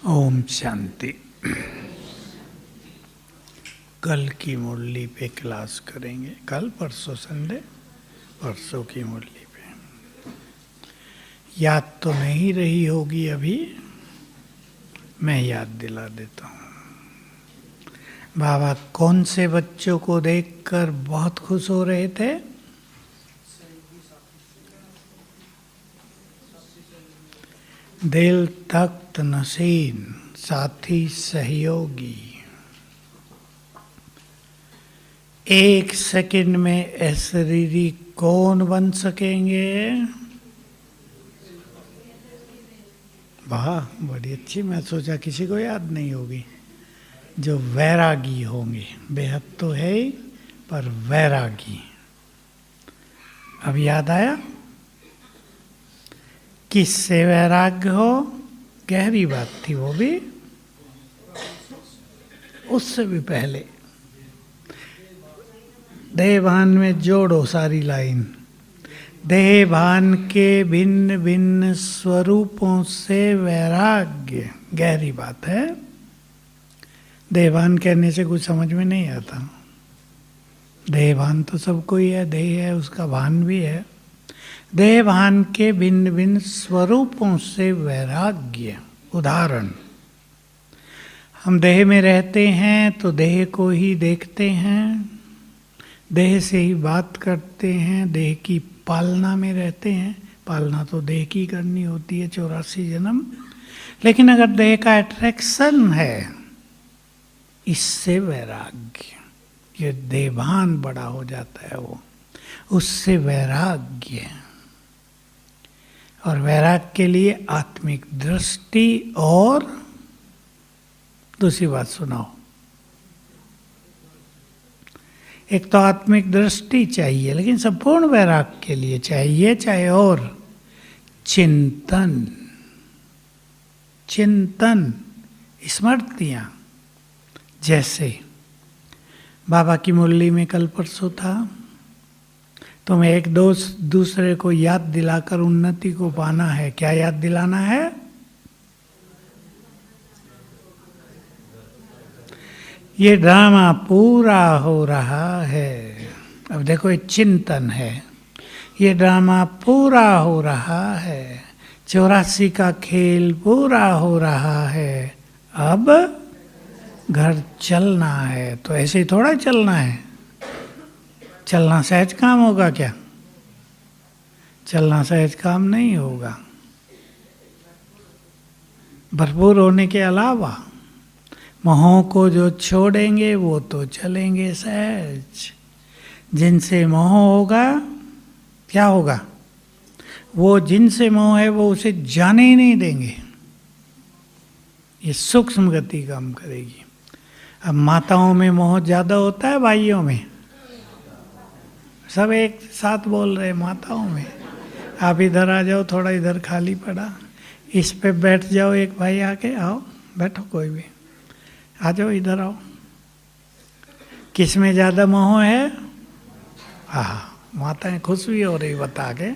ओम शांति। कल की मुरली पे क्लास करेंगे। कल परसों संडे, परसों की मुरली पे। याद तो नहीं रही होगी अभी, मैं याद दिला देता हूँ। बाबा कौन से बच्चों को देखकर बहुत खुश हो रहे थे? दिल तख्त नशीन, साथी सहयोगी। एक सेकंड में अशरीरी कौन बन सकेंगे? वाह, बड़ी अच्छी। मैं सोचा किसी को याद नहीं होगी। जो वैरागी होंगे, बेहद तो है ही, पर वैरागी। अब याद आया किससे वैराग्य हो? गहरी बात थी वो भी। उससे भी पहले देहभान में जोड़ो सारी लाइन। देहभान के भिन्न भिन्न स्वरूपों से वैराग्य, गहरी बात है। देहभान कहने से कुछ समझ में नहीं आता। देहभान तो सबको ही है, देह है, उसका भान भी है। देहभान के भिन्न भिन्न स्वरूपों से वैराग्य। उदाहरण, हम देह में रहते हैं तो देह को ही देखते हैं, देह से ही बात करते हैं, देह की पालना में रहते हैं। पालना तो देह की करनी होती है, 84 जन्म। लेकिन अगर देह का अट्रैक्शन है, इससे वैराग्य, ये देहभान बड़ा हो जाता है वो, उससे वैराग्य। और वैराग के लिए आत्मिक दृष्टि और दूसरी बात सुनाओ। एक तो आत्मिक दृष्टि चाहिए, लेकिन संपूर्ण वैराग के लिए चाहिए, चाहे और चिंतन। चिंतन, स्मृतियां। जैसे बाबा की मुरली में कल परसों था, तुम्हें एक दोस्त दूसरे को याद दिलाकर उन्नति को पाना है। क्या याद दिलाना है? ये ड्रामा पूरा हो रहा है। अब देखो, ये चिंतन है। ये ड्रामा पूरा हो रहा है, 84 का खेल पूरा हो रहा है। अब घर चलना है। तो ऐसे ही थोड़ा चलना है। चलना सहज काम होगा क्या? चलना सहज काम नहीं होगा। भरपूर होने के अलावा मोहों को जो छोड़ेंगे वो तो चलेंगे सहज। जिनसे मोह होगा, क्या होगा? वो जिनसे मोह है वो उसे जाने ही नहीं देंगे। ये सूक्ष्म गति काम करेगी। अब माताओं में मोह ज़्यादा होता है, भाइयों में? सब एक साथ बोल रहे, माताओं में। आप इधर आ जाओ, थोड़ा इधर खाली पड़ा, इस पे बैठ जाओ। एक भाई आके, आओ बैठो, कोई भी आ जाओ, इधर आओ। किस में ज़्यादा मोह है? माताएं खुश भी हो रही बता के।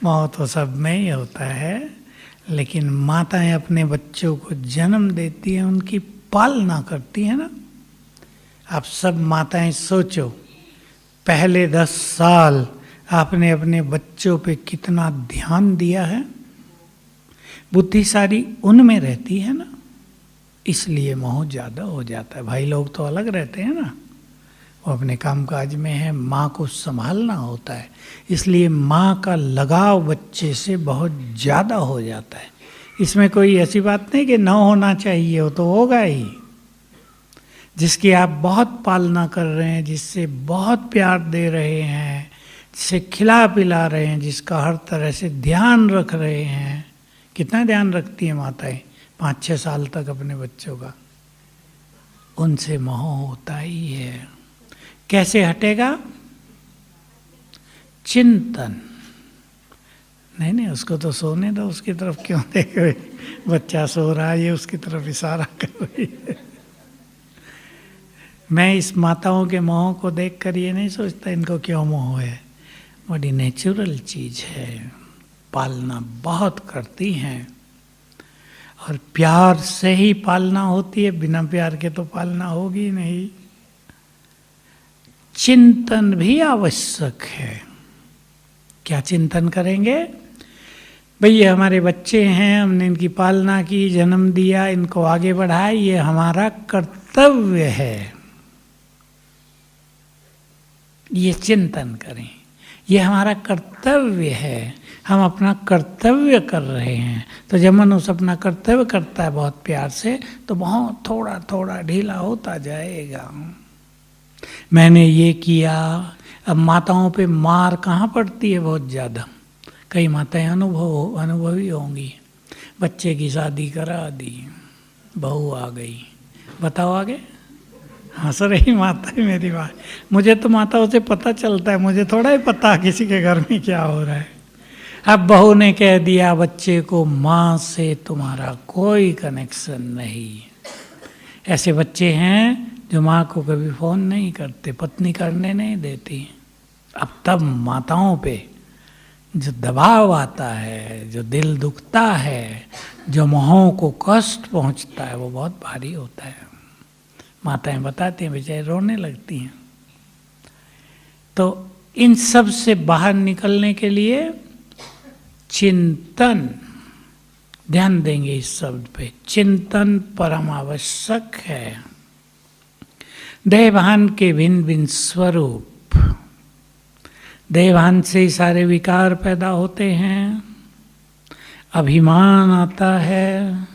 मोह तो सब में ही होता है, लेकिन माताएं अपने बच्चों को जन्म देती हैं, उनकी पालना करती हैं ना। आप सब माताएं सोचो, पहले 10 साल आपने अपने बच्चों पे कितना ध्यान दिया है। बुद्धि सारी उनमें रहती है ना, इसलिए मोह ज़्यादा हो जाता है। भाई लोग तो अलग रहते हैं ना, वो अपने कामकाज में है, माँ को संभालना होता है, इसलिए माँ का लगाव बच्चे से बहुत ज़्यादा हो जाता है। इसमें कोई ऐसी बात नहीं कि न होना चाहिए, हो तो होगा ही। जिसकी आप बहुत पालना कर रहे हैं, जिससे बहुत प्यार दे रहे हैं, जिसे खिला पिला रहे हैं, जिसका हर तरह से ध्यान रख रहे हैं। कितना ध्यान रखती हैं माताएं 5-6 साल तक अपने बच्चों का? उनसे मोह होता ही है। कैसे हटेगा? चिंतन। नहीं, उसको तो सोने दो, उसकी तरफ क्यों देख रहे? बच्चा सो रहा है, ये उसकी तरफ इशारा कर रही है। मैं इस माताओं के मोह को देखकर ये नहीं सोचता इनको क्यों मोह है। बड़ी नेचुरल चीज है, पालना बहुत करती हैं। और प्यार से ही पालना होती है, बिना प्यार के तो पालना होगी नहीं। चिंतन भी आवश्यक है। क्या चिंतन करेंगे? भाई ये हमारे बच्चे हैं, हमने इनकी पालना की, जन्म दिया, इनको आगे बढ़ाया, ये हमारा कर्तव्य है, ये चिंतन करें। ये हमारा कर्तव्य है, हम अपना कर्तव्य कर रहे हैं। तो जब मनुष्य अपना कर्तव्य करता है बहुत प्यार से, तो बहुत थोड़ा थोड़ा ढीला होता जाएगा। मैंने ये किया। अब माताओं पे मार कहाँ पड़ती है? बहुत ज़्यादा। कई माताएं अनुभवी होंगी, बच्चे की शादी करा दी, बहू आ गई, बताओ आगे। हंस रही माता है मेरी बात। मुझे तो माताओं से पता चलता है, मुझे थोड़ा ही पता किसी के घर में क्या हो रहा है। अब बहू ने कह दिया बच्चे को, माँ से तुम्हारा कोई कनेक्शन नहीं। ऐसे बच्चे हैं जो माँ को कभी फ़ोन नहीं करते, पत्नी करने नहीं देती। अब तब माताओं पे जो दबाव आता है, जो दिल दुखता है, जो मोहों को कष्ट पहुँचता है, वो बहुत भारी होता है। माताएं बताती हैं, बेचारी रोने लगती हैं। तो इन सब से बाहर निकलने के लिए चिंतन, ध्यान देंगे इस शब्द पे, चिंतन परम आवश्यक है। देहभान के भिन्न भिन्न स्वरूप, देहभान से ही सारे विकार पैदा होते हैं। अभिमान आता है,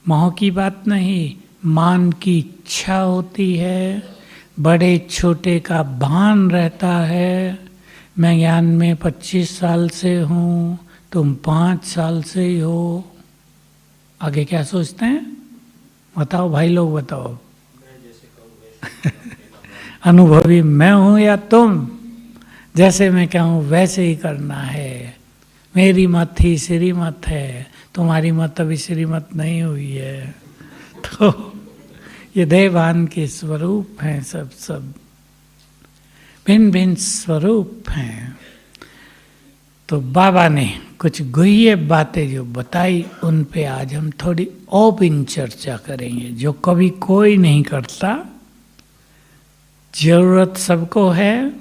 मोह की बात नहीं, मान की इच्छा होती है, बड़े छोटे का भान रहता है। मैं ज्ञान में 25 साल से हूँ, तुम 5 साल से ही हो। आगे क्या सोचते हैं? बताओ भाई लोग, बताओ। अनुभवी मैं हूँ या तुम? जैसे मैं कहूँ वैसे ही करना है। मेरी मत ही श्रीमत है, तुम्हारी मत अभी श्रीमत नहीं हुई है। तो ये देहभान के स्वरूप हैं, सब भिन्न भिन्न स्वरूप हैं। तो बाबा ने कुछ गुह्य बातें जो बताई, उन पे आज हम थोड़ी ओपन चर्चा करेंगे, जो कभी कोई नहीं करता। जरूरत सबको है,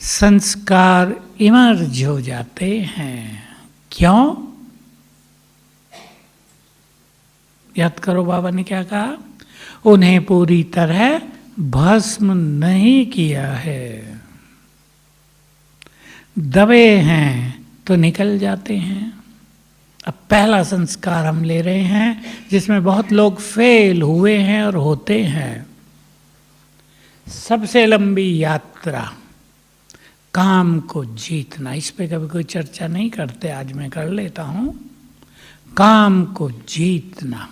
संस्कार इमर्ज हो जाते हैं। क्यों? याद करो बाबा ने क्या कहा? उन्हें पूरी तरह भस्म नहीं किया है। दबे हैं तो निकल जाते हैं। अब पहला संस्कार हम ले रहे हैं, जिसमें बहुत लोग फेल हुए हैं और होते हैं। सबसे लंबी यात्रा, काम को जीतना। इस पे कभी कोई चर्चा नहीं करते, आज मैं कर लेता हूं। काम को जीतना,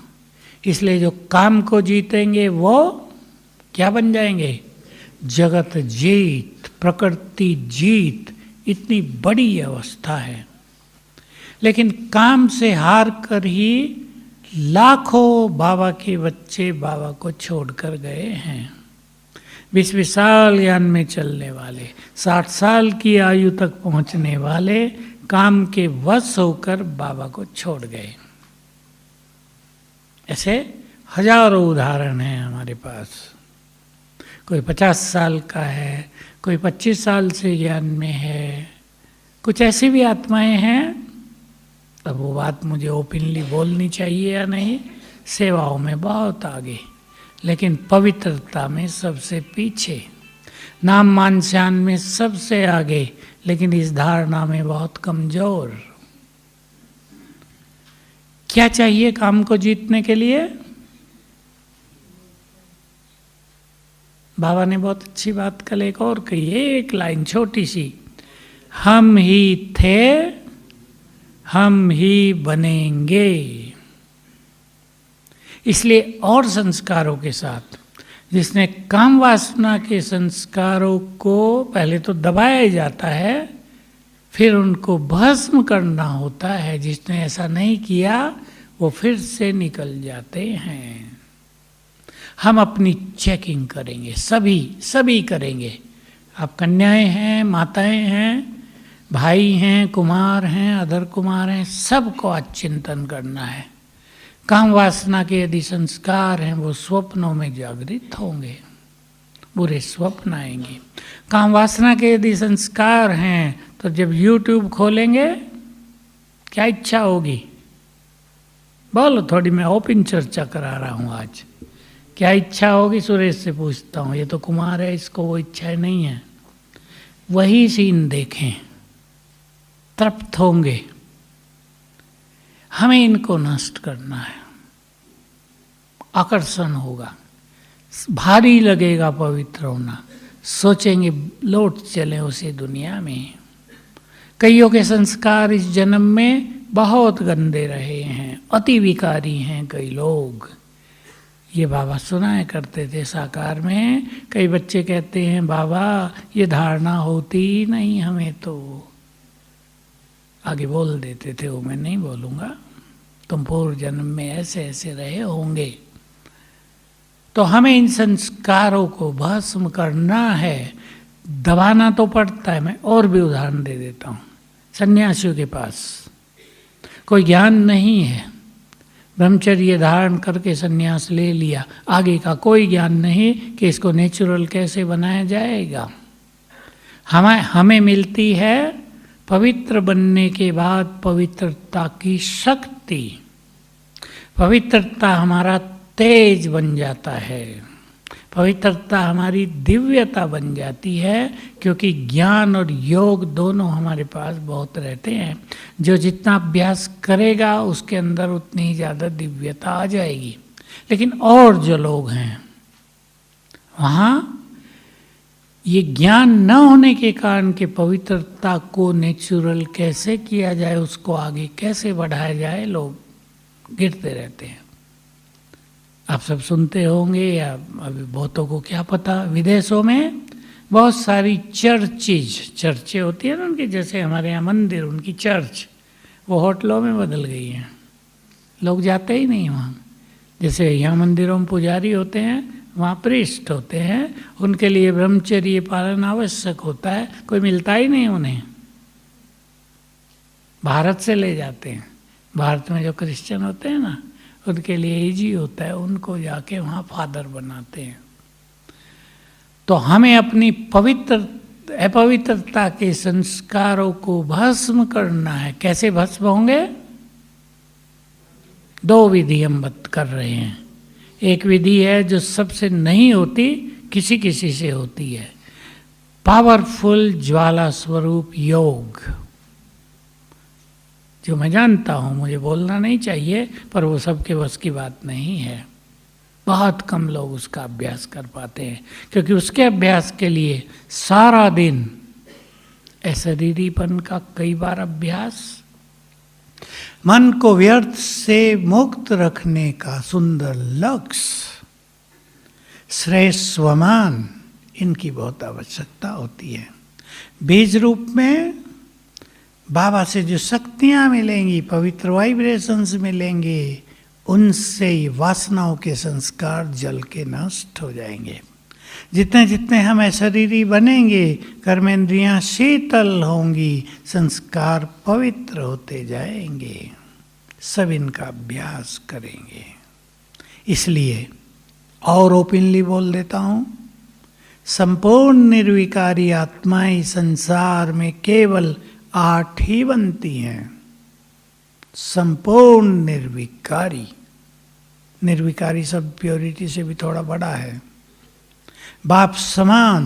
इसलिए जो काम को जीतेंगे वो क्या बन जाएंगे? जगत जीत, प्रकृति जीत। इतनी बड़ी अवस्था है। लेकिन काम से हार कर ही लाखों बाबा के बच्चे बाबा को छोड़कर गए हैं। 20 साल ज्ञान में चलने वाले, 60 साल की आयु तक पहुंचने वाले काम के वश होकर बाबा को छोड़ गए। ऐसे हजारों उदाहरण हैं हमारे पास। कोई 50 साल का है, कोई 25 साल से ज्ञान में है। कुछ ऐसी भी आत्माएं हैं, अब वो बात मुझे ओपनली बोलनी चाहिए या नहीं, सेवाओं में बहुत आगे, लेकिन पवित्रता में सबसे पीछे, नाम मान शान में सबसे आगे, लेकिन इस धारणा में बहुत कमजोर। क्या चाहिए काम को जीतने के लिए? बाबा ने बहुत अच्छी बात कल एक और कही, एक लाइन छोटी सी, हम ही थे हम ही बनेंगे। इसलिए और संस्कारों के साथ, जिसने काम वासना के संस्कारों को पहले तो दबाया जाता है, फिर उनको भस्म करना होता है। जिसने ऐसा नहीं किया वो फिर से निकल जाते हैं। हम अपनी चेकिंग करेंगे, सभी करेंगे। आप कन्याएं हैं, माताएं हैं, भाई हैं, कुमार हैं, अधर कुमार हैं, सबको आज चिंतन करना है। काम वासना के यदि संस्कार हैं वो स्वप्नों में जागृत होंगे, बुरे स्वप्न आएंगे। काम वासना के यदि संस्कार हैं तो जब YouTube खोलेंगे क्या इच्छा होगी? बोलो, थोड़ी मैं ओपन चर्चा करा रहा हूँ आज। क्या इच्छा होगी? सुरेश से पूछता हूँ, ये तो कुमार है, इसको वो इच्छाएं नहीं है। वही सीन देखें, तृप्त होंगे। हमें इनको नष्ट करना है। आकर्षण होगा, भारी लगेगा पवित्र होना, सोचेंगे लौट चले उसी दुनिया में। कईयों के संस्कार इस जन्म में बहुत गंदे रहे हैं, अति विकारी हैं कई लोग। ये बाबा सुनाया करते थे साकार में। कई बच्चे कहते हैं बाबा ये धारणा होती ही नहीं हमें, तो आगे बोल देते थे, वो मैं नहीं बोलूँगा, तुम पूर्व जन्म में ऐसे ऐसे रहे होंगे। तो हमें इन संस्कारों को भस्म करना है, दबाना तो पड़ता है। मैं और भी उदाहरण दे देता हूँ। सन्यासियों के पास कोई ज्ञान नहीं है, ब्रह्मचर्य धारण करके सन्यास ले लिया, आगे का कोई ज्ञान नहीं कि इसको नेचुरल कैसे बनाया जाएगा। हमें मिलती है पवित्र बनने के बाद पवित्रता की शक्ति। पवित्रता हमारा तेज बन जाता है, पवित्रता हमारी दिव्यता बन जाती है, क्योंकि ज्ञान और योग दोनों हमारे पास बहुत रहते हैं। जो जितना अभ्यास करेगा उसके अंदर उतनी ही ज़्यादा दिव्यता आ जाएगी। लेकिन और जो लोग हैं वहाँ ये ज्ञान न होने के कारण कि पवित्रता को नेचुरल कैसे किया जाए, उसको आगे कैसे बढ़ाया जाए, लोग गिरते रहते हैं। आप सब सुनते होंगे, या अभी बहुतों को क्या पता, विदेशों में बहुत सारी चर्चें होती है ना उनकी, जैसे हमारे यहाँ मंदिर, उनकी चर्च वो होटलों में बदल गई हैं। लोग जाते ही नहीं वहाँ। जैसे यहाँ मंदिरों में पुजारी होते हैं, वहाँ प्रीस्ट होते हैं, उनके लिए ब्रह्मचर्य पालन आवश्यक होता है, कोई मिलता ही नहीं उन्हें। भारत से ले जाते हैं, भारत में जो क्रिश्चियन होते हैं ना, उनके लिए इजी होता है, उनको जाके वहाँ फादर बनाते हैं। तो हमें अपनी अपवित्रता के संस्कारों को भस्म करना है। कैसे भस्म होंगे? दो विधि हम कर रहे हैं। एक विधि है जो सबसे नहीं होती, किसी किसी से होती है, पावरफुल ज्वाला स्वरूप योग, जो मैं जानता हूँ, मुझे बोलना नहीं चाहिए, पर वो सबके बस की बात नहीं है। बहुत कम लोग उसका अभ्यास कर पाते हैं, क्योंकि उसके अभ्यास के लिए सारा दिन अशरीरीपन का कई बार अभ्यास, मन को व्यर्थ से मुक्त रखने का सुंदर लक्ष्य, श्रेष्ठ स्वमान, इनकी बहुत आवश्यकता होती है। बीज रूप में बाबा से जो शक्तियाँ मिलेंगी, पवित्र वाइब्रेशंस मिलेंगे, उनसे ही वासनाओं के संस्कार जल के नष्ट हो जाएंगे। जितने जितने हम अशरीरी बनेंगे, कर्मेंद्रियाँ शीतल होंगी, संस्कार पवित्र होते जाएंगे। सब इनका अभ्यास करेंगे। इसलिए और ओपनली बोल देता हूँ, संपूर्ण निर्विकारी आत्माएं संसार में केवल 8 ही बनती हैं। संपूर्ण निर्विकारी, निर्विकारी शब्द प्योरिटी से भी थोड़ा बड़ा है। बाप समान,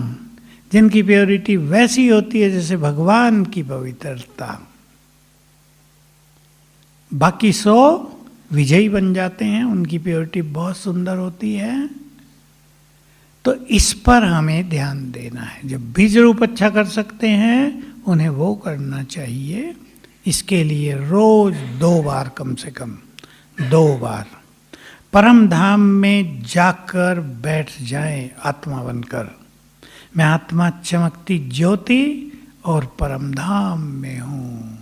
जिनकी प्योरिटी वैसी होती है जैसे भगवान की पवित्रता। बाकी 100 विजयी बन जाते हैं, उनकी प्योरिटी बहुत सुंदर होती है। तो इस पर हमें ध्यान देना है। जब बीज रूप अच्छा कर सकते हैं, उन्हें वो करना चाहिए। इसके लिए रोज 2 बार, कम से कम 2 बार परम धाम में जाकर बैठ जाएं आत्मा बनकर। मैं आत्मा चमकती ज्योति और परम धाम में हूँ।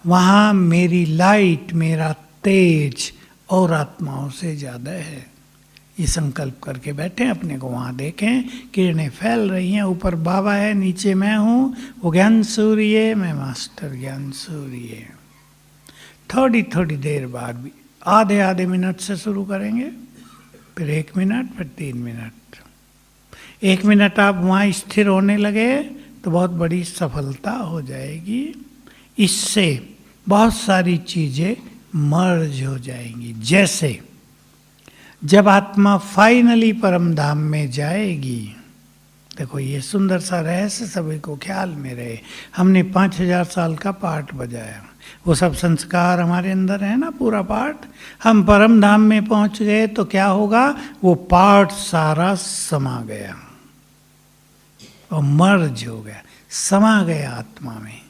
वहाँ मेरी लाइट, मेरा तेज और आत्माओं से ज़्यादा है। ये संकल्प करके बैठे, अपने को वहाँ देखें, किरणें फैल रही हैं, ऊपर बाबा है, नीचे मैं हूँ, वो ज्ञान सूर्य, मैं मास्टर ज्ञान सूर्य। थोड़ी थोड़ी देर बाद भी आधे आधे मिनट से शुरू करेंगे, फिर 1 मिनट, फिर 3 मिनट। 1 मिनट आप वहाँ स्थिर होने लगे तो बहुत बड़ी सफलता हो जाएगी। इससे बहुत सारी चीज़ें मर्ज हो जाएंगी। जैसे जब आत्मा फाइनली परम धाम में जाएगी, देखो ये सुंदर सा रहस्य सभी को ख्याल में रहे। हमने 5000 साल का पाठ बजाया, वो सब संस्कार हमारे अंदर है ना, पूरा पाठ। हम परम धाम में पहुंच गए तो क्या होगा, वो पाठ सारा समा गया और मर्ज हो गया, समा गया आत्मा में,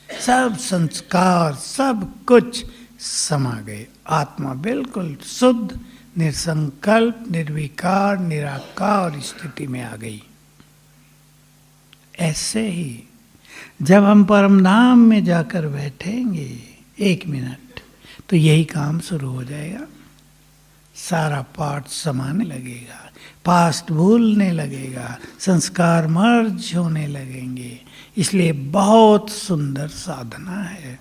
सब संस्कार सब कुछ समा गए। आत्मा बिल्कुल शुद्ध, निसंकल्प, निर्विकार, निराकार स्थिति में आ गई। ऐसे ही जब हम परमधाम में जाकर बैठेंगे 1 मिनट, तो यही काम शुरू हो जाएगा। सारा पाठ समाने लगेगा, पास्ट भूलने लगेगा, संस्कार मर्ज होने लगेंगे। इसलिए बहुत सुंदर साधना है,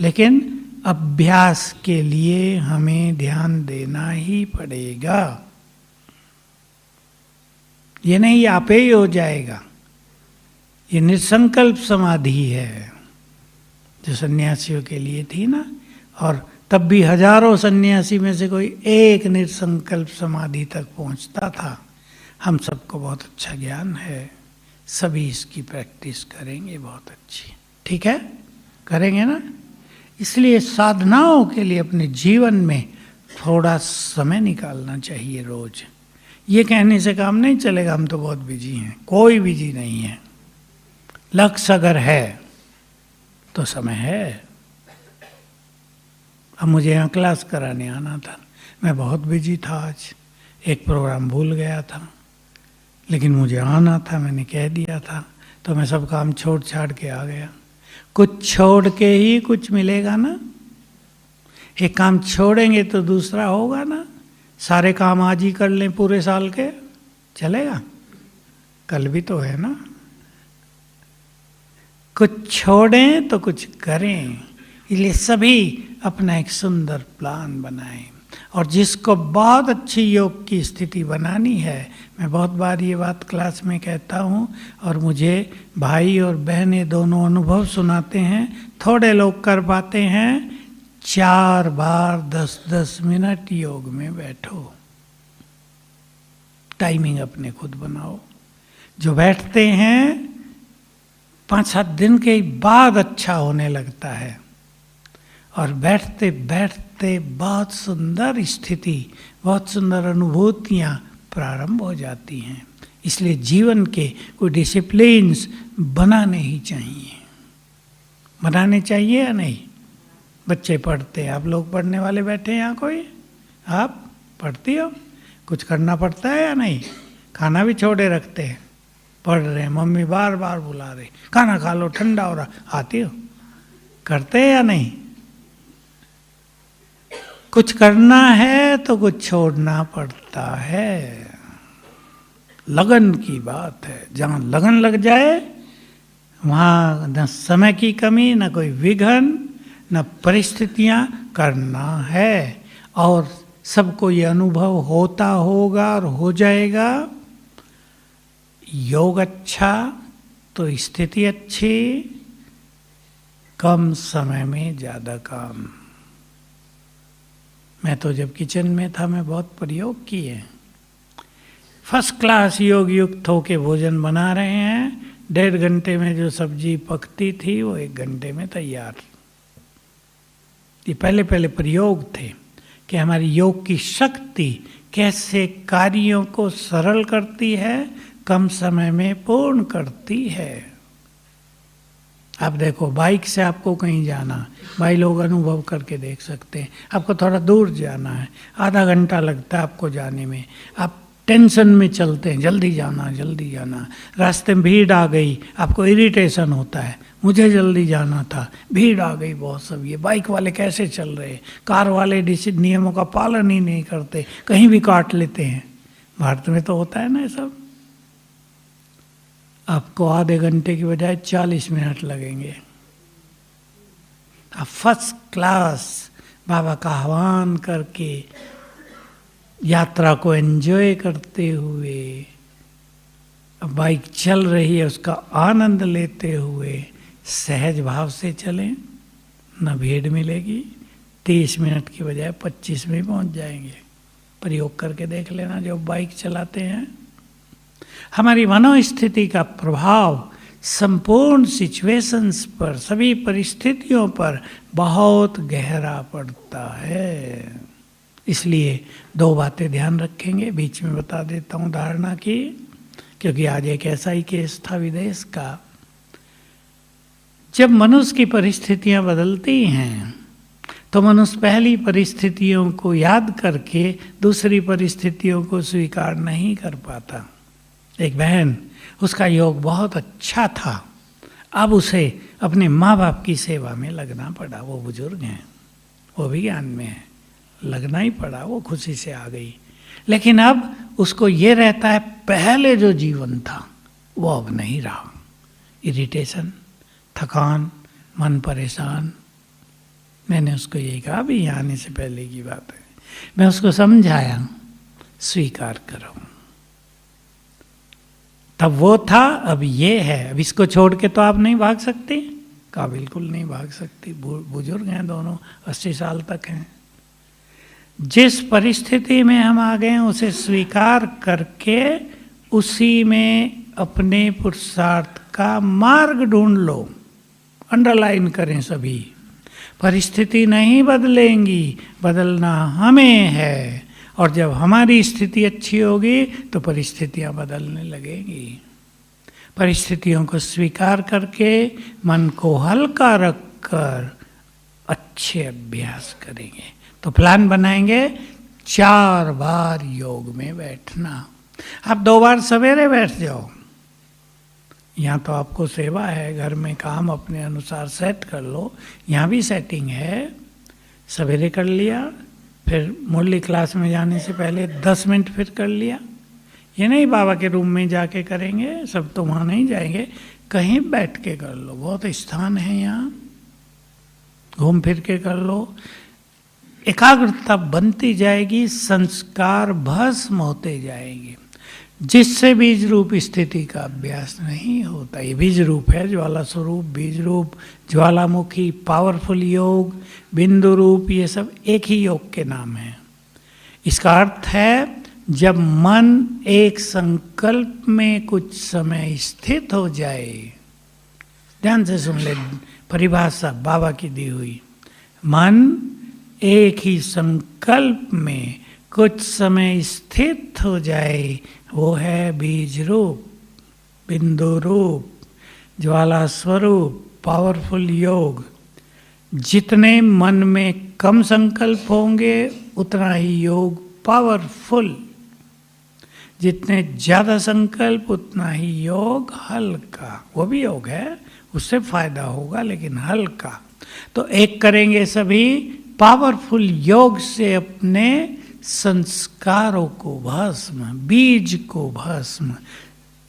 लेकिन अभ्यास के लिए हमें ध्यान देना ही पड़ेगा। ये नहीं आपे ही हो जाएगा। ये निसंकल्प समाधि है जो सन्यासियों के लिए थी ना, और तब भी हजारों सन्यासी में से कोई एक निसंकल्प समाधि तक पहुंचता था। हम सबको बहुत अच्छा ज्ञान है, सभी इसकी प्रैक्टिस करेंगे बहुत अच्छी, ठीक है, करेंगे ना। इसलिए साधनाओं के लिए अपने जीवन में थोड़ा समय निकालना चाहिए रोज। ये कहने से काम नहीं चलेगा हम तो बहुत बिजी हैं, कोई बिजी नहीं है। लक्ष्य अगर है तो समय है। अब मुझे यहाँ क्लास कराने आना था, मैं बहुत बिजी था, आज एक प्रोग्राम भूल गया था, लेकिन मुझे आना था, मैंने कह दिया था, तो मैं सब काम छोड़ छाड़ के आ गया। कुछ छोड़ के ही कुछ मिलेगा ना, एक काम छोड़ेंगे तो दूसरा होगा ना। सारे काम आज ही कर लें पूरे साल के, चलेगा? कल भी तो है ना। कुछ छोड़ें तो कुछ करें। इसलिए सभी अपना एक सुंदर प्लान बनाएं। और जिसको बहुत अच्छी योग की स्थिति बनानी है, मैं बहुत बार ये बात क्लास में कहता हूँ, और मुझे भाई और बहनें दोनों अनुभव सुनाते हैं, थोड़े लोग कर पाते हैं। 4 बार 10-10 मिनट योग में बैठो, टाइमिंग अपने खुद बनाओ। जो बैठते हैं 5-7 दिन के बाद अच्छा होने लगता है, और बैठते बैठते बहुत सुंदर स्थिति, बहुत सुंदर अनुभूतियाँ प्रारंभ हो जाती हैं। इसलिए जीवन के कोई डिसिप्लिन्स बनाने ही चाहिए। बनाने चाहिए या नहीं? बच्चे पढ़ते हैं, आप लोग पढ़ने वाले बैठे हैं यहाँ, कोई आप पढ़ती हो? कुछ करना पड़ता है या नहीं? खाना भी छोड़े रखते हैं, पढ़ रहे हैं, मम्मी बार बार बुला रही, खाना खा लो, ठंडा हो रहा, आती हो? करते हैं या नहीं? कुछ करना है तो कुछ छोड़ना पड़ता है। लगन की बात है, जहाँ लगन लग जाए वहाँ न समय की कमी, न कोई विघन, न परिस्थितियाँ, करना है। और सबको ये अनुभव होता होगा और हो जाएगा। योग अच्छा तो स्थिति अच्छी, कम समय में ज़्यादा काम। मैं तो जब किचन में था, मैं बहुत प्रयोग किए। फर्स्ट क्लास योग युक्त होके भोजन बना रहे हैं, 1.5 घंटे में जो सब्जी पकती थी वो 1 घंटे में तैयार। ये पहले पहले प्रयोग थे कि हमारी योग की शक्ति कैसे कार्यों को सरल करती है, कम समय में पूर्ण करती है। आप देखो, बाइक से आपको कहीं जाना, भाई लोग अनुभव करके देख सकते हैं। आपको थोड़ा दूर जाना है, आधा घंटा लगता है आपको जाने में, आप टेंशन में चलते हैं, जल्दी जाना जल्दी जाना, रास्ते में भीड़ आ गई, आपको इरिटेशन होता है, मुझे जल्दी जाना था, भीड़ आ गई बहुत, सब ये बाइक वाले कैसे चल रहे हैं, कार वाले नियमों का पालन ही नहीं करते, कहीं भी काट लेते हैं। भारत में तो होता है ना ये सब। आपको आधे घंटे की बजाय 40 मिनट लगेंगे। आप फर्स्ट क्लास बाबा का आह्वान करके यात्रा को एंजॉय करते हुए, बाइक चल रही है उसका आनंद लेते हुए सहज भाव से चलें, न भीड़ मिलेगी। 30 मिनट की बजाय 25 में पहुंच जाएंगे। प्रयोग करके देख लेना जो बाइक चलाते हैं। हमारी मनोस्थिति का प्रभाव संपूर्ण सिचुएशंस पर, सभी परिस्थितियों पर बहुत गहरा पड़ता है। इसलिए 2 बातें ध्यान रखेंगे, बीच में बता देता हूँ धारणा की, क्योंकि आज एक ऐसा ही केस था विदेश का। जब मनुष्य की परिस्थितियां बदलती हैं तो मनुष्य पहली परिस्थितियों को याद करके दूसरी परिस्थितियों को स्वीकार नहीं कर पाता। एक बहन, उसका योग बहुत अच्छा था, अब उसे अपने माँ बाप की सेवा में लगना पड़ा। वो बुजुर्ग हैं, वो भी ज्ञान में है, लगना ही पड़ा, वो खुशी से आ गई। लेकिन अब उसको ये रहता है पहले जो जीवन था वो अब नहीं रहा। इरिटेशन, थकान, मन परेशान। मैंने उसको यही कहा, अभी यहाँ आने से पहले की बात है, मैं उसको समझाया स्वीकार करो। तब वो था, अब ये है। अब इसको छोड़ के तो आप नहीं भाग सकते। कहा बिल्कुल नहीं भाग सकती, बुजुर्ग हैं दोनों, 80 साल तक हैं। जिस परिस्थिति में हम आ गए हैं उसे स्वीकार करके उसी में अपने पुरुषार्थ का मार्ग ढूंढ लो। अंडरलाइन करें सभी, परिस्थिति नहीं बदलेंगी, बदलना हमें है। और जब हमारी स्थिति अच्छी होगी तो परिस्थितियां बदलने लगेंगी। परिस्थितियों को स्वीकार करके मन को हल्का रखकर अच्छे अभ्यास करेंगे। तो प्लान बनाएंगे 4 बार योग में बैठना। आप 2 बार सवेरे बैठ जाओ, यहाँ तो आपको सेवा है, घर में काम अपने अनुसार सेट कर लो, यहाँ भी सेटिंग है। सवेरे कर लिया, फिर मुरली क्लास में जाने से पहले 10 मिनट फिर कर लिया। ये नहीं बाबा के रूम में जाके करेंगे, सब तो वहाँ नहीं जाएंगे, कहीं बैठ के कर लो, बहुत स्थान है यहाँ, घूम फिर के कर लो। एकाग्रता बनती जाएगी, संस्कार भस्म होते जाएंगे, जिससे बीज रूप स्थिति का अभ्यास नहीं होता। ये बीज रूप है, ज्वाला स्वरूप, बीज रूप, ज्वालामुखी, पावरफुल योग, बिंदु रूप, ये सब एक ही योग के नाम है। इसका अर्थ है जब मन एक संकल्प में कुछ समय स्थित हो जाए। ध्यान से सुन ले परिभाषा बाबा की दी हुई। मन एक ही संकल्प में कुछ समय स्थित हो जाए, वो है बीज रूप, बिंदु रूप, ज्वाला स्वरूप, पावरफुल योग। जितने मन में कम संकल्प होंगे उतना ही योग पावरफुल, जितने ज्यादा संकल्प उतना ही योग हल्का। वो भी योग है, उससे फायदा होगा लेकिन हल्का। तो एक करेंगे सभी पावरफुल योग से अपने संस्कारों को भस्म, बीज को भस्म।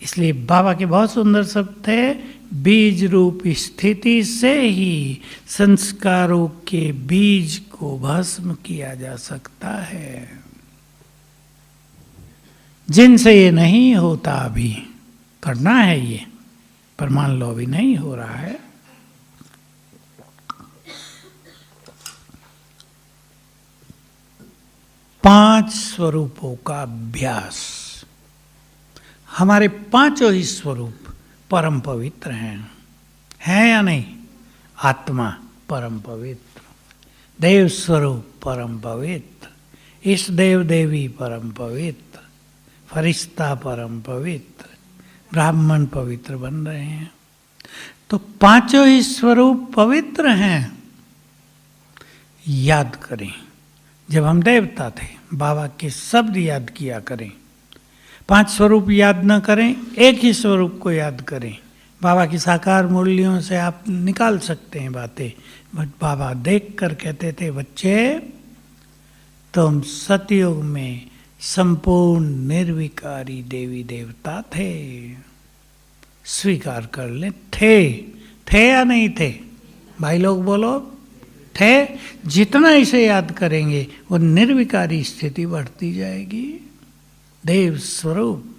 इसलिए बाबा के बहुत सुंदर शब्द थे, बीज रूप स्थिति से ही संस्कारों के बीज को भस्म किया जा सकता है। जिनसे ये नहीं होता, अभी करना है ये, पर मान लो अभी नहीं हो रहा है। पांच स्वरूपों का अभ्यास। हमारे पांचों ही स्वरूप परम पवित्र हैं या नहीं? आत्मा परम पवित्र, देव स्वरूप परम पवित्र, इष्ट देव देवी परम पवित्र, फरिश्ता परम पवित्र, ब्राह्मण पवित्र बन रहे हैं। तो पांचों ही स्वरूप पवित्र हैं। याद करें, जब हम देवता थे बाबा के शब्द याद किया करें। 5 स्वरूप याद न करें, एक ही स्वरूप को याद करें। बाबा की साकार मूल्यों से आप निकाल सकते हैं बातें, बट बाबा देख कर कहते थे, बच्चे तुम सतयुग में संपूर्ण निर्विकारी देवी देवता थे, स्वीकार कर ले। थे या नहीं थे? भाई लोग बोलो, थे। जितना इसे याद करेंगे वो निर्विकारी स्थिति बढ़ती जाएगी। देव स्वरूप,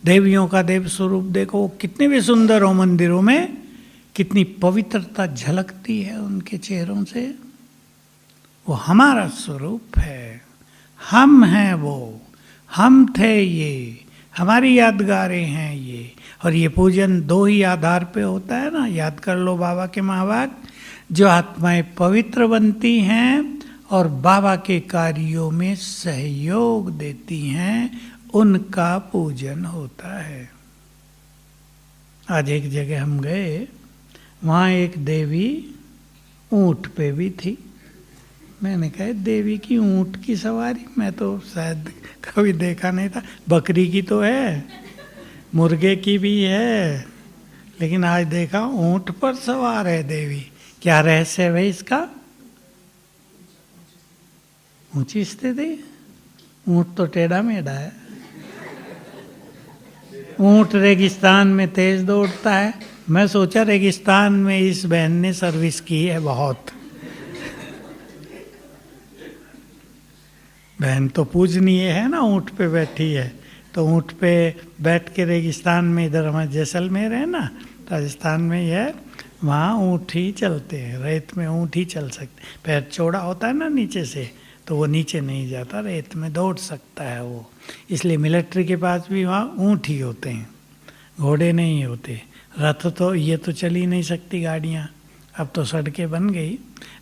देवियों का देव स्वरूप देखो, कितने भी सुंदर हो मंदिरों में, कितनी पवित्रता झलकती है उनके चेहरों से। वो हमारा स्वरूप है, हम हैं वो, हम थे ये, हमारी यादगारें हैं ये। और ये पूजन 2 ही आधार पे होता है ना, याद कर लो बाबा के महावाक्य, जो आत्माएं पवित्र बनती हैं और बाबा के कार्यों में सहयोग देती हैं, उनका पूजन होता है। आज एक जगह हम गए, वहाँ एक देवी ऊंट पे भी थी। मैंने कहा, देवी की ऊंट की सवारी, मैं तो शायद कभी देखा नहीं था। बकरी की तो है, मुर्गे की भी है, लेकिन आज देखा ऊंट पर सवार है देवी। क्या रहस्य है भाई इसका? ऊंची स्थिति, ऊंट तो टेढ़ा मेढ़ा है। ऊंट रेगिस्तान में तेज दौड़ता है। मैं सोचा रेगिस्तान में इस बहन ने सर्विस की है बहुत। बहन तो पूजनीय है ना, ऊंट पे बैठी है, तो ऊंट पे बैठ के रेगिस्तान में, इधर हमारे जैसलमेर है ना, राजस्थान में ही है, वहाँ ऊंट ही चलते हैं, रेत में ऊंट ही चल सकते। पैर चौड़ा होता है ना नीचे से, तो वो नीचे नहीं जाता, रेत में दौड़ सकता है वो। इसलिए मिलिट्री के पास भी वहाँ ऊंट ही होते हैं, घोड़े नहीं होते। रथ तो ये तो चल ही नहीं सकती गाड़ियाँ, अब तो सड़कें बन गई,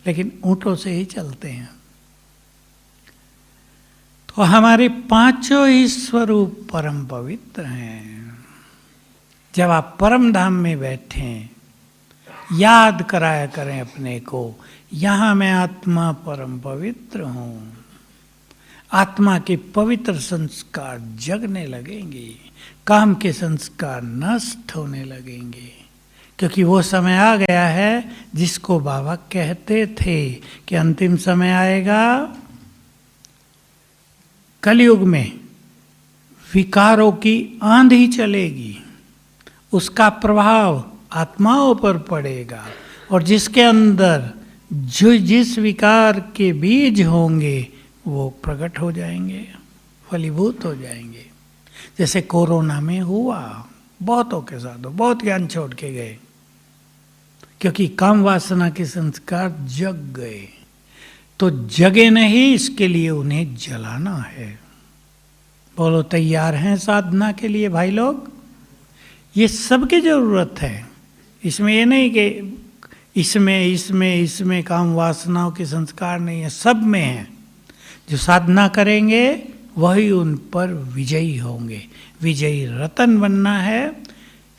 लेकिन ऊँटों से ही चलते हैं। तो हमारे 5 ही स्वरूप परम पवित्र हैं। जब आप परम धाम में बैठें, याद कराया करें अपने को, यहाँ मैं आत्मा परम पवित्र हूँ। आत्मा के पवित्र संस्कार जगने लगेंगे, काम के संस्कार नष्ट होने लगेंगे, क्योंकि वो समय आ गया है जिसको बाबा कहते थे कि अंतिम समय आएगा, कलयुग में विकारों की आंधी चलेगी, उसका प्रभाव आत्माओं पर पड़ेगा, और जिसके अंदर जो जिस विकार के बीज होंगे वो प्रकट हो जाएंगे, फलीभूत हो जाएंगे। जैसे कोरोना में हुआ, बहुतों के साथ बहुत ज्ञान छोड़ के गए, क्योंकि काम वासना के संस्कार जग गए। तो जगे नहीं, इसके लिए उन्हें जलाना है। बोलो, तैयार हैं साधना के लिए भाई लोग? ये सबकी जरूरत है। इसमें ये नहीं कि इसमें काम वासनाओं के संस्कार नहीं है, सब में है। जो साधना करेंगे वही उन पर विजयी होंगे। विजयी रतन बनना है।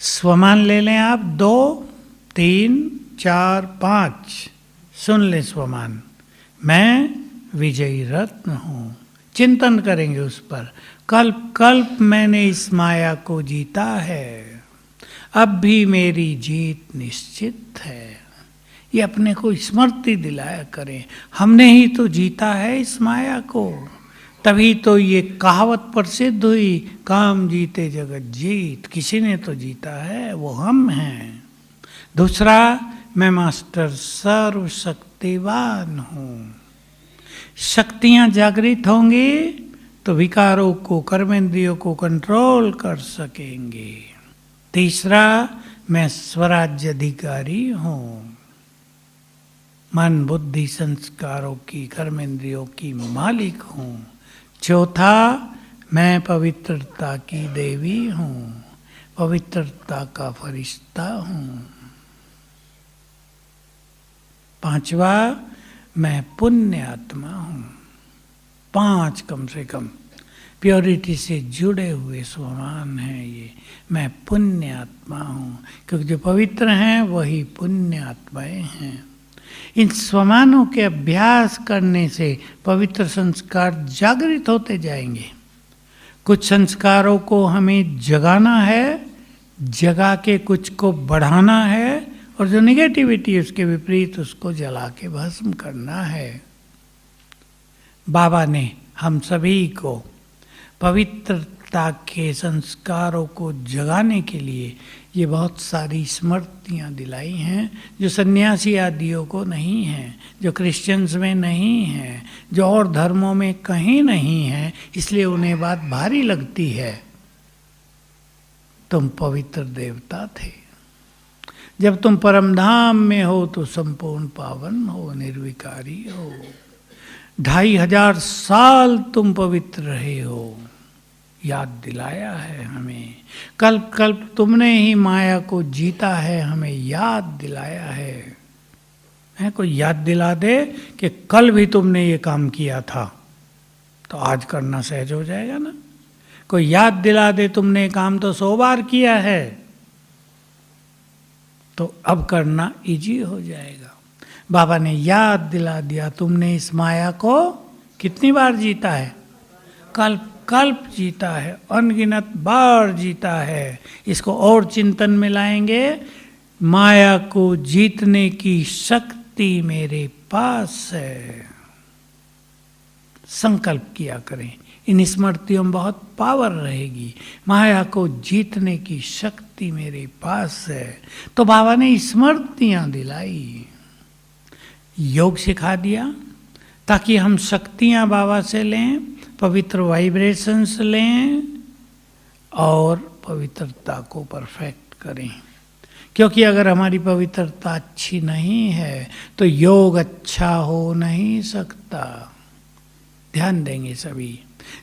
स्वमान ले लें आप, 2, 3, 4, 5, सुन लें स्वमान। मैं विजयी रत्न हूँ। चिंतन करेंगे उस पर। कल्प कल्प मैंने इस माया को जीता है, अब भी मेरी जीत निश्चित है। ये अपने को स्मृति दिलाया करें, हमने ही तो जीता है इस माया को। तभी तो ये कहावत प्रसिद्ध हुई, काम जीते जगत जीत। किसी ने तो जीता है, वो हम हैं। दूसरा, मैं मास्टर सर्वशक्तिवान हूँ। शक्तियाँ जागृत होंगी तो विकारों को, कर्मेंद्रियों को कंट्रोल कर सकेंगे। तीसरा, मैं स्वराज्य अधिकारी हूँ। मन बुद्धि संस्कारों की, कर्मेंद्रियों की मालिक हूँ। चौथा, मैं पवित्रता की देवी हूँ, पवित्रता का फरिश्ता हूँ। पांचवा, मैं पुण्य आत्मा हूँ। 5 कम से कम प्योरिटी से जुड़े हुए स्वमान हैं ये। मैं पुण्य आत्मा हूँ, क्योंकि जो पवित्र हैं वही पुण्य आत्माएं हैं। इन स्वमानों के अभ्यास करने से पवित्र संस्कार जागृत होते जाएंगे। कुछ संस्कारों को हमें जगाना है, जगा के कुछ को बढ़ाना है, और जो निगेटिविटी उसके विपरीत उसको जला के भस्म करना है। बाबा ने हम सभी को पवित्रता के संस्कारों को जगाने के लिए ये बहुत सारी स्मृतियाँ दिलाई हैं, जो सन्यासी आदियों को नहीं हैं, जो क्रिश्चियंस में नहीं हैं, जो और धर्मों में कहीं नहीं हैं, इसलिए उन्हें बात भारी लगती है। तुम पवित्र देवता थे, जब तुम परमधाम में हो तो संपूर्ण पावन हो, निर्विकारी हो। 2500 साल तुम पवित्र रहे हो, याद दिलाया है हमें। कल्प कल्प तुमने ही माया को जीता है, हमें याद दिलाया है। कोई याद दिला दे कि कल भी तुमने ये काम किया था, तो आज करना सहज हो जाएगा ना। कोई याद दिला दे तुमने ये काम तो 100 बार किया है, तो अब करना इजी हो जाएगा। बाबा ने याद दिला दिया, तुमने इस माया को कितनी बार जीता है? कल्प कल्प जीता है, अनगिनत बार जीता है। इसको और चिंतन में लाएंगे। माया को जीतने की शक्ति मेरे पास है। संकल्प किया करें, इन स्मृतियों में बहुत पावर रहेगी। माया को जीतने की शक्ति मेरे पास है। तो बाबा ने स्मृतियां दिलाई, योग सिखा दिया, ताकि हम शक्तियां बाबा से लें, पवित्र वाइब्रेशंस लें और पवित्रता को परफेक्ट करें। क्योंकि अगर हमारी पवित्रता अच्छी नहीं है तो योग अच्छा हो नहीं सकता। ध्यान देंगे सभी,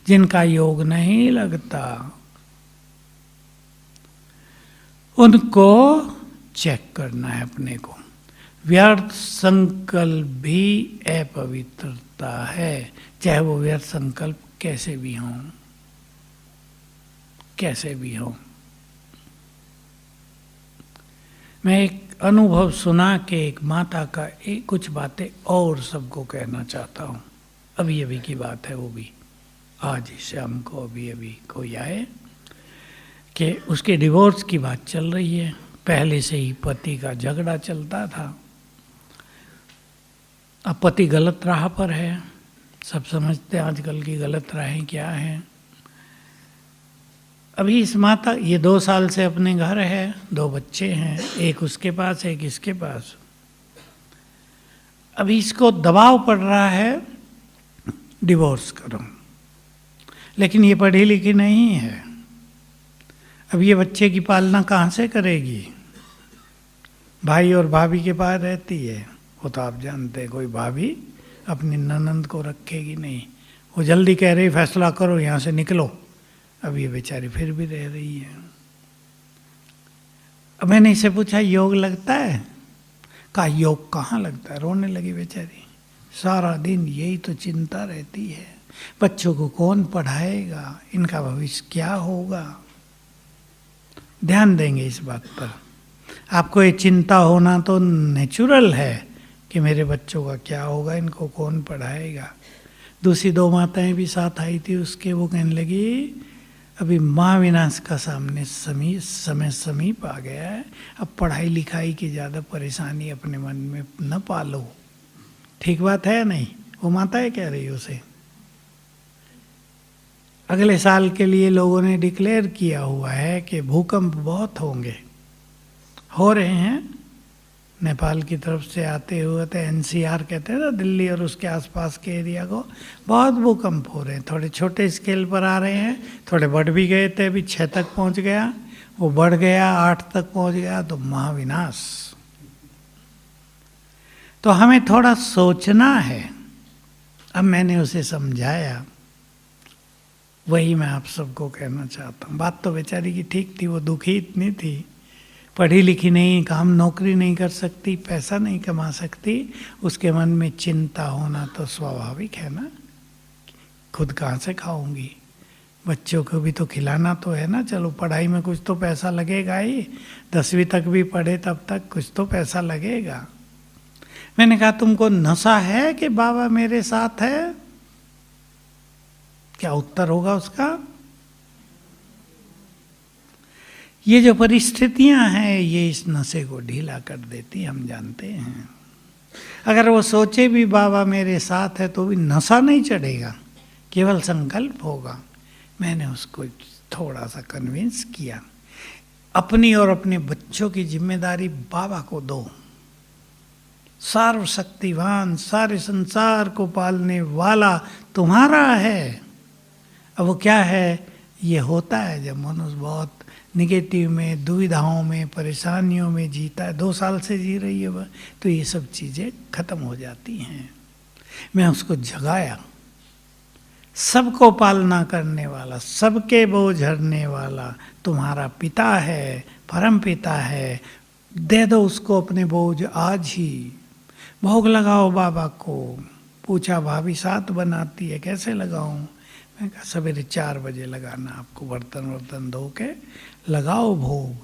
जिनका योग नहीं लगता उनको चेक करना है अपने को। व्यर्थ संकल्प भी अपवित्रता है, चाहे वो व्यर्थ संकल्प कैसे भी हों, कैसे भी हों। मैं एक अनुभव सुना के एक माता का कुछ बातें और सबको कहना चाहता हूँ। अभी अभी की बात है, वो भी आज शाम को अभी अभी कोई आए कि उसके डिवोर्स की बात चल रही है। पहले से ही पति का झगड़ा चलता था, अब पति गलत राह पर है। सब समझते हैं आजकल की गलत राहें क्या हैं। अभी इस माता, ये 2 साल से अपने घर है, 2 बच्चे हैं, एक उसके पास एक इसके पास। अभी इसको दबाव पड़ रहा है डिवोर्स करो, लेकिन ये पढ़ी लिखी नहीं है। अब ये बच्चे की पालना कहाँ से करेगी? भाई और भाभी के पास रहती है, वो तो आप जानते हैं, कोई भाभी अपनी ननंद को रखेगी नहीं। वो जल्दी कह रही फैसला करो, यहाँ से निकलो। अब ये बेचारी फिर भी रह रही है। अब मैंने इसे पूछा योग लगता है? कहा योग कहाँ लगता है। रोने लगी बेचारी। सारा दिन यही तो चिंता रहती है, बच्चों को कौन पढ़ाएगा, इनका भविष्य क्या होगा। ध्यान देंगे इस बात पर। आपको ये चिंता होना तो नेचुरल है कि मेरे बच्चों का क्या होगा, इनको कौन पढ़ाएगा। दूसरी 2 माताएं भी साथ आई थी उसके, वो कहने लगी अभी महाविनाश का सामने समय समीप आ गया है, अब पढ़ाई लिखाई की ज़्यादा परेशानी अपने मन में न पालो। ठीक बात है या नहीं? वो माताएं कह रही उसे। अगले साल के लिए लोगों ने डिक्लेयर किया हुआ है कि भूकंप बहुत होंगे, हो रहे हैं। नेपाल की तरफ से आते हुए तो NCR कहते हैं ना, दिल्ली और उसके आसपास के एरिया को, बहुत भूकंप हो रहे हैं। थोड़े छोटे स्केल पर आ रहे हैं, थोड़े बढ़ भी गए थे, अभी 6 तक पहुंच गया, वो बढ़ गया 8 तक पहुंच गया, तो महाविनाश। तो हमें थोड़ा सोचना है। अब मैंने उसे समझाया, वही मैं आप सबको कहना चाहता हूँ। बात तो बेचारी की ठीक थी, वो दुखी इतनी थी, पढ़ी लिखी नहीं, काम नौकरी नहीं कर सकती, पैसा नहीं कमा सकती, उसके मन में चिंता होना तो स्वाभाविक है ना। खुद कहाँ से खाऊंगी, बच्चों को भी तो खिलाना तो है ना। चलो पढ़ाई में कुछ तो पैसा लगेगा ही, 10वीं तक भी पढ़े तब तक कुछ तो पैसा लगेगा। मैंने कहा तुमको नशा है कि बाबा मेरे साथ है? क्या उत्तर होगा उसका? ये जो परिस्थितियां हैं ये इस नशे को ढीला कर देती, हम जानते हैं। अगर वो सोचे भी बाबा मेरे साथ है तो भी नशा नहीं चढ़ेगा, केवल संकल्प होगा। मैंने उसको थोड़ा सा कन्विंस किया, अपनी और अपने बच्चों की जिम्मेदारी बाबा को दो। सर्वशक्तिवान सारे संसार को पालने वाला तुम्हारा है। अब वो क्या है, ये होता है जब मनुष्य बहुत निगेटिव में, दुविधाओं में, परेशानियों में जीता है। 2 साल से जी रही है वह, तो ये सब चीज़ें खत्म हो जाती हैं। मैं उसको जगाया, सबको पालना करने वाला, सबके बोझ हरने वाला तुम्हारा पिता है, परम पिता है। दे दो उसको अपने बोझ आज ही। भोग लगाओ बाबा को। पूछा भाभी 7 बनाती है, कैसे लगाऊं? मैं कहा सवेरे 4 बजे लगाना, आपको बर्तन वर्तन धो के लगाओ भोग।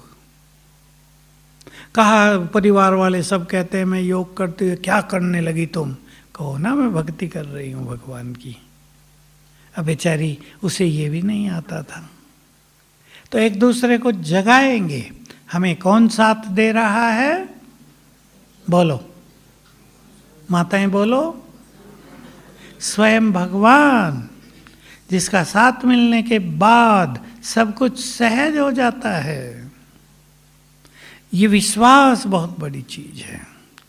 कहा परिवार वाले सब कहते हैं मैं योग करती हूँ, क्या करने लगी तुम? कहो ना मैं भक्ति कर रही हूँ भगवान की। अब बेचारी उसे ये भी नहीं आता था। तो एक दूसरे को जगाएंगे। हमें कौन साथ दे रहा है? बोलो माताएं, बोलो। स्वयं भगवान, जिसका साथ मिलने के बाद सब कुछ सहज हो जाता है। ये विश्वास बहुत बड़ी चीज है,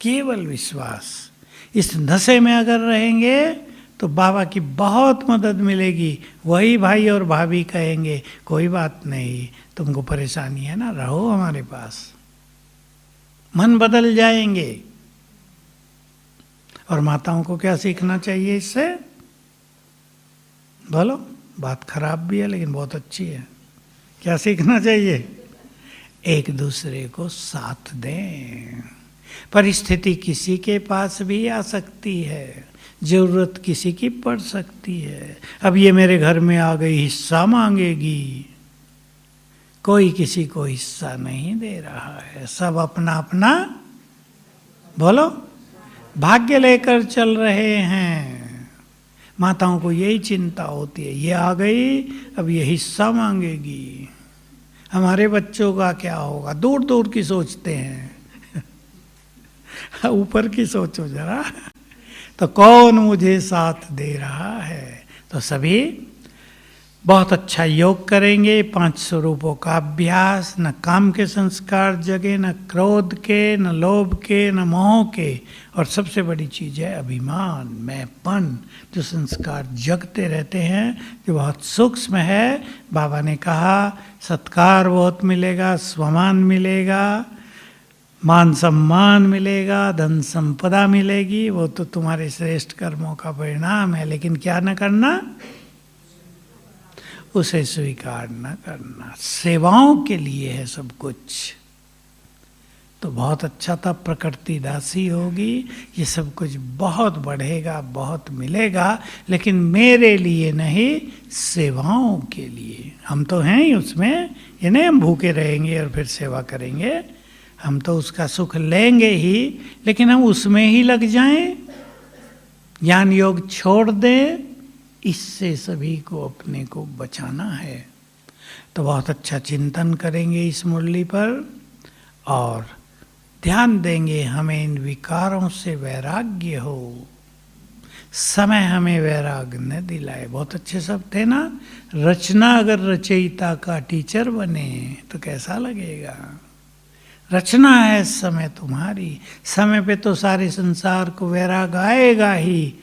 केवल विश्वास। इस नशे में अगर रहेंगे तो बाबा की बहुत मदद मिलेगी। वही भाई और भाभी कहेंगे कोई बात नहीं, तुमको परेशानी है ना, रहो हमारे पास। मन बदल जाएंगे। और माताओं को क्या सीखना चाहिए इससे? बोलो, बात खराब भी है लेकिन बहुत अच्छी है। क्या सीखना चाहिए? एक दूसरे को साथ दें। परिस्थिति किसी के पास भी आ सकती है, जरूरत किसी की पड़ सकती है। अब ये मेरे घर में आ गई, हिस्सा मांगेगी। कोई किसी को हिस्सा नहीं दे रहा है, सब अपना अपना बोलो भाग्य लेकर चल रहे हैं। माताओं को यही चिंता होती है, ये आ गई अब ये हिस्सा मांगेगी, हमारे बच्चों का क्या होगा। दूर दूर की सोचते हैं, ऊपर की सोचो जरा। तो कौन मुझे साथ दे रहा है? तो सभी बहुत अच्छा योग करेंगे। 5 स्वरूपों का अभ्यास, न काम के संस्कार जगे, न क्रोध के, न लोभ के, न मोह के, और सबसे बड़ी चीज है अभिमान, मैंपन, जो संस्कार जगते रहते हैं, जो बहुत सूक्ष्म है। बाबा ने कहा सत्कार बहुत मिलेगा, स्वमान मिलेगा, मान सम्मान मिलेगा, धन संपदा मिलेगी, वो तो तुम्हारे श्रेष्ठ कर्मों का परिणाम है। लेकिन क्या न करना? उसे स्वीकार न करना। सेवाओं के लिए है सब कुछ। तो बहुत अच्छा था, प्रकृति दासी होगी, ये सब कुछ बहुत बढ़ेगा, बहुत मिलेगा, लेकिन मेरे लिए नहीं, सेवाओं के लिए। हम तो हैं ही उसमें, ये नहीं हम भूखे रहेंगे और फिर सेवा करेंगे। हम तो उसका सुख लेंगे ही, लेकिन हम उसमें ही लग जाएं, ज्ञान योग छोड़ दें। इससे सभी को अपने को बचाना है। तो बहुत अच्छा चिंतन करेंगे इस मुरली पर और ध्यान देंगे हमें इन विकारों से वैराग्य हो। समय हमें वैराग्य न दिलाए। बहुत अच्छे सब थे ना। रचना अगर रचयिता का टीचर बने तो कैसा लगेगा? रचना है समय तुम्हारी। समय पे तो सारे संसार को वैराग आएगा ही।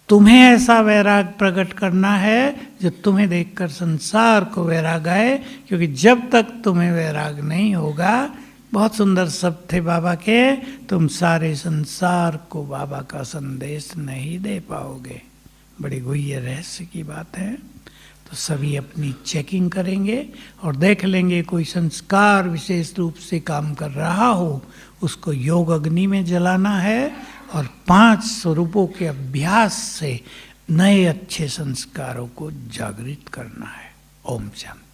तुम्हें ऐसा वैराग प्रकट करना है जो तुम्हें देखकर संसार को वैराग आए, क्योंकि जब तक तुम्हें वैराग नहीं होगा, बहुत सुंदर शब्द थे बाबा के, तुम सारे संसार को बाबा का संदेश नहीं दे पाओगे। बड़ी गुह्य रहस्य की बात है। तो सभी अपनी चेकिंग करेंगे और देख लेंगे कोई संस्कार विशेष रूप से काम कर रहा हो, उसको योग अग्नि में जलाना है और 5 स्वरूपों के अभ्यास से नए अच्छे संस्कारों को जागृत करना है। ओम शांति।